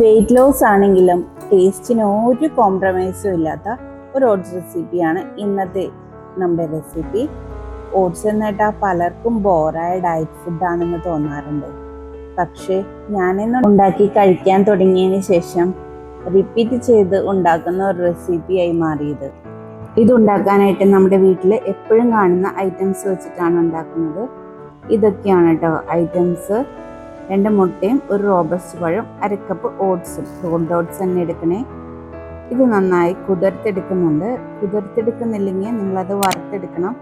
Weight loss ആണെങ്കിലും ടേസ്റ്റിന് ഒരു കോംപ്രമൈസും ഇല്ലാത്ത ഒരു ഓട്സ് റെസിപ്പിയാണ് ഇന്നത്തെ നമ്മുടെ റെസിപ്പി. ഓട്സ് എന്നിട്ട് പലർക്കും ബോറായ ഡയറ്റ് ഫുഡാണെന്ന് തോന്നാറുണ്ട്. പക്ഷേ ഞാനിന്ന് ഉണ്ടാക്കി കഴിക്കാൻ തുടങ്ങിയതിന് ശേഷം റിപ്പീറ്റ് ചെയ്ത് ഉണ്ടാക്കുന്ന ഒരു റെസിപ്പിയായി മാറിയത്. ഇത് ഉണ്ടാക്കാനായിട്ട് നമ്മുടെ വീട്ടിൽ എപ്പോഴും കാണുന്ന ഐറ്റംസ് വെച്ചിട്ടാണ് ഉണ്ടാക്കുന്നത്. ഇതൊക്കെയാണ് കേട്ടോ ഐറ്റംസ്: 2 മുട്ടയും, ഒരു റോബസ്റ്റ് പഴം, 1 കപ്പ് ഓട്സും. റോൾഡ് ഓട്സ് തന്നെ എടുക്കണേ. ഇത് നന്നായി കുതിർത്തെടുക്കുന്നുണ്ട്. കുതിർത്തെടുക്കുന്നില്ലെങ്കിൽ നിങ്ങളത് വറുത്തെടുക്കണം,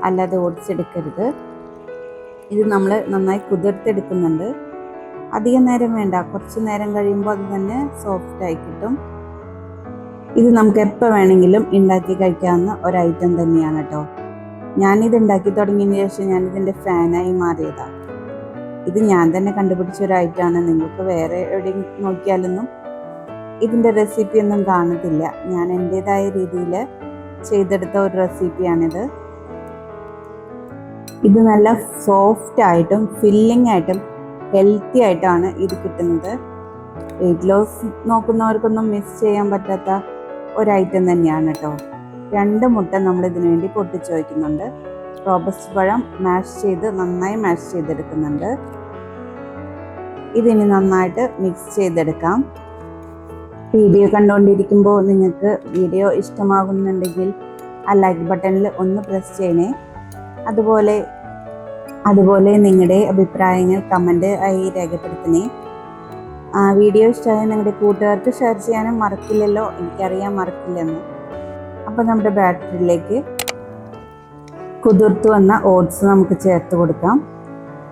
അല്ലാതെ ഓട്സ് എടുക്കരുത്. ഇത് നമ്മൾ നന്നായി കുതിർത്തെടുക്കുന്നുണ്ട്. അധികം നേരം വേണ്ട, കുറച്ച് നേരം കഴിയുമ്പോൾ അത് തന്നെ സോഫ്റ്റായി കിട്ടും. ഇത് നമുക്ക് എപ്പോൾ വേണമെങ്കിലും ഉണ്ടാക്കി കഴിക്കാവുന്ന ഒരു ഐറ്റം തന്നെയാണ് കേട്ടോ. ഞാനിത് ഉണ്ടാക്കി തുടങ്ങിയതിന് ശേഷം ഞാനിതിൻ്റെ ഫാനായി മാറിയതാണ്. ഇത് ഞാൻ തന്നെ കണ്ടുപിടിച്ച ഒരു ഐറ്റമാണ്. നിങ്ങൾക്ക് വേറെ എവിടെയും നോക്കിയാലൊന്നും ഇതിൻ്റെ റെസിപ്പി ഒന്നും കാണത്തില്ല. ഞാൻ എൻ്റേതായ രീതിയിൽ ചെയ്തെടുത്ത ഒരു റെസിപ്പിയാണിത്. ഇത് നല്ല സോഫ്റ്റ് ആയിട്ടും ഫില്ലിംഗ് ആയിട്ടും ഹെൽത്തി ആയിട്ടാണ് ഇത് കിട്ടുന്നത്. വെയിറ്റ് ലോസ് നോക്കുന്നവർക്കൊന്നും മിസ് ചെയ്യാൻ പറ്റാത്ത ഒരു ഐറ്റം തന്നെയാണ് കേട്ടോ. 2 മുട്ട നമ്മൾ ഇതിനു വേണ്ടി പൊട്ടിച്ച് വയ്ക്കുന്നുണ്ട്. റോബസ്റ്റ് പഴം നന്നായി മാഷ് ചെയ്തെടുക്കുന്നുണ്ട്. ഇതിനി നന്നായിട്ട് മിക്സ് ചെയ്തെടുക്കാം. വീഡിയോ കണ്ടുകൊണ്ടിരിക്കുമ്പോൾ നിങ്ങൾക്ക് വീഡിയോ ഇഷ്ടമാകുന്നുണ്ടെങ്കിൽ ആ ലൈക്ക് ബട്ടണിൽ ഒന്ന് പ്രസ് ചെയ്യണേ. അതുപോലെ നിങ്ങളുടെ അഭിപ്രായങ്ങൾ കമൻ്റ് ആയി രേഖപ്പെടുത്തണേ. വീഡിയോ ഇഷ്ടമായ നിങ്ങളുടെ കൂട്ടുകാർക്ക് ഷെയർ ചെയ്യാനും മറക്കില്ലല്ലോ. എനിക്കറിയാൻ മറക്കില്ലെന്ന്. അപ്പോൾ നമ്മുടെ ബാറ്ററിലേക്ക് കുതിർത്ത് വന്ന ഓട്സ് നമുക്ക് ചേർത്ത് കൊടുക്കാം.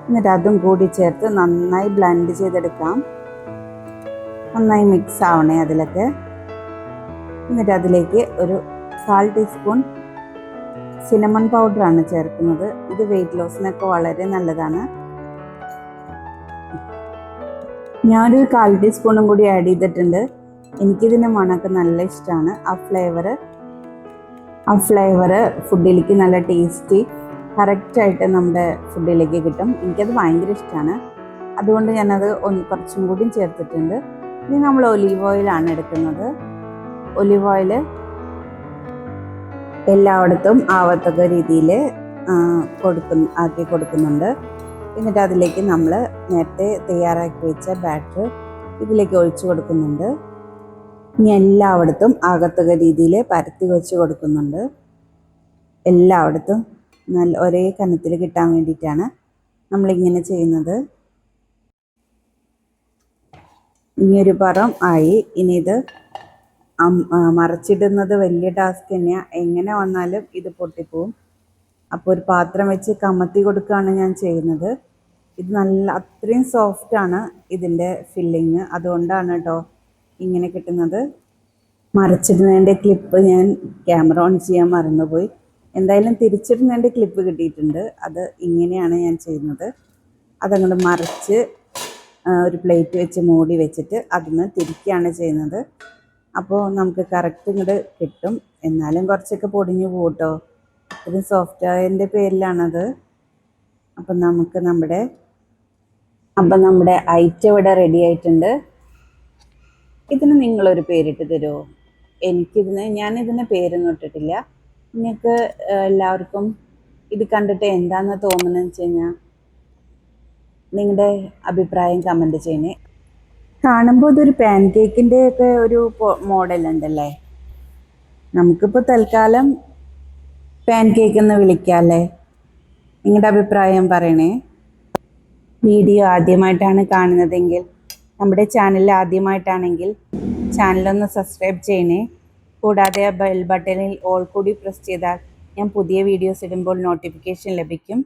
എന്നിട്ട് അതും കൂടി ചേർത്ത് നന്നായി ബ്ലെൻഡ് ചെയ്തെടുക്കാം. നന്നായി മിക്സ് ആവണേ അതിലൊക്കെ. എന്നിട്ട് അതിലേക്ക് ഒരു 1/4 ടീസ്പൂൺ സിനമൺ പൗഡറാണ് ചേർക്കുന്നത്. ഇത് വെയിറ്റ് ലോസിനൊക്കെ വളരെ നല്ലതാണ്. ഞാനൊരു 1/4 ടീസ്പൂണും കൂടി ആഡ് ചെയ്തിട്ടുണ്ട്. എനിക്കിതിൻ്റെ മണമൊക്കെ നല്ല ഇഷ്ടമാണ്. ആ ഫ്ലേവർ ഫുഡിലേക്ക് നല്ല ടേസ്റ്റി കറക്റ്റായിട്ട് നമ്മുടെ ഫുഡിലേക്ക് കിട്ടും. എനിക്കത് ഭയങ്കര ഇഷ്ടമാണ്. അതുകൊണ്ട് ഞാനത് കുറച്ചും കൂടി ചേർത്തിട്ടുണ്ട്. ഇനി നമ്മൾ ഒലീവ് ഓയിലാണ് എടുക്കുന്നത്. ഒലീവ് ഓയിൽ എല്ലായിടത്തും ആവത്തക്ക രീതിയിൽ ആക്കി കൊടുക്കുന്നുണ്ട്. എന്നിട്ട് അതിലേക്ക് നമ്മൾ നേരത്തെ തയ്യാറാക്കി വെച്ച ബാറ്റർ ഇതിലേക്ക് ഒഴിച്ചു കൊടുക്കുന്നുണ്ട്. ഇനി എല്ലായിടത്തും ആകത്തക്ക രീതിയിൽ പരത്തി വെച്ച് കൊടുക്കുന്നുണ്ട്. എല്ലായിടത്തും നല്ല ഒരേ കനത്തിൽ കിട്ടാൻ വേണ്ടിയിട്ടാണ് നമ്മളിങ്ങനെ ചെയ്യുന്നത്. ഇനിയൊരു പുറം ആയി. ഇനി ഇത് മറച്ചിടുന്നത് വലിയ ടാസ്ക് തന്നെയാണ്. എങ്ങനെ വന്നാലും ഇത് പൊട്ടിപ്പോവും. അപ്പോൾ ഒരു പാത്രം വെച്ച് കമത്തി കൊടുക്കുകയാണ് ഞാൻ ചെയ്യുന്നത്. ഇത് അത്രയും സോഫ്റ്റാണ് ഇതിൻ്റെ ഫില്ലിങ്. അതുകൊണ്ടാണ് കേട്ടോ ഇങ്ങനെ കിട്ടുന്നത്. മറച്ചിടുന്നതിൻ്റെ ക്ലിപ്പ് ഞാൻ ക്യാമറ ഓൺ ചെയ്യാൻ മറന്നുപോയി. എന്തായാലും തിരിച്ചിടുന്നതിൻ്റെ ക്ലിപ്പ് കിട്ടിയിട്ടുണ്ട്. അത് ഇങ്ങനെയാണ് ഞാൻ ചെയ്യുന്നത്. അതങ്ങോട്ട് മറിച്ച് ഒരു പ്ലേറ്റ് വെച്ച് മൂടി വെച്ചിട്ട് അതിന് തിരിക്കുകയാണ് ചെയ്യുന്നത്. അപ്പോൾ നമുക്ക് കറക്റ്റ് ഇങ്ങോട്ട് കിട്ടും. എന്നാലും കുറച്ചൊക്കെ പൊടിഞ്ഞു പോകും കേട്ടോ. ഇത് സോഫ്റ്റായതിൻ്റെ പേരിലാണത്. അപ്പം നമ്മുടെ ഐറ്റം ഇവിടെ റെഡി ആയിട്ടുണ്ട്. ഇതിന് നിങ്ങളൊരു പേരിട്ട് തരുമോ? ഞാനിതിന് പേരൊന്നും ഇട്ടിട്ടില്ല. നിങ്ങൾക്ക് എല്ലാവർക്കും ഇത് കണ്ടിട്ട് എന്താണെന്ന് തോന്നുന്നതെന്ന് വെച്ച് കഴിഞ്ഞാൽ നിങ്ങളുടെ അഭിപ്രായം കമൻറ്റ് ചെയ്യണേ. കാണുമ്പോൾ ഇതൊരു പാൻ കേക്കിൻ്റെ ഒക്കെ ഒരു മോഡലുണ്ടല്ലേ. നമുക്കിപ്പോൾ തൽക്കാലം പാൻ കേക്ക് എന്ന് വിളിക്കാമല്ലേ. നിങ്ങളുടെ അഭിപ്രായം പറയണേ. വീഡിയോ ആദ്യമായിട്ടാണ് കാണുന്നതെങ്കിൽ, നമ്മുടെ ചാനൽ ആദ്യമായിട്ടാണെങ്കിൽ ചാനലൊന്ന് സബ്സ്ക്രൈബ് ചെയ്യണേ. കൂടാതെ ബെൽ ബട്ടണിൽ ഓൾ കൂടി പ്രസ് ചെയ്താൽ ഞാൻ പുതിയ വീഡിയോസ് ഇടുമ്പോൾ നോട്ടിഫിക്കേഷൻ ലഭിക്കും.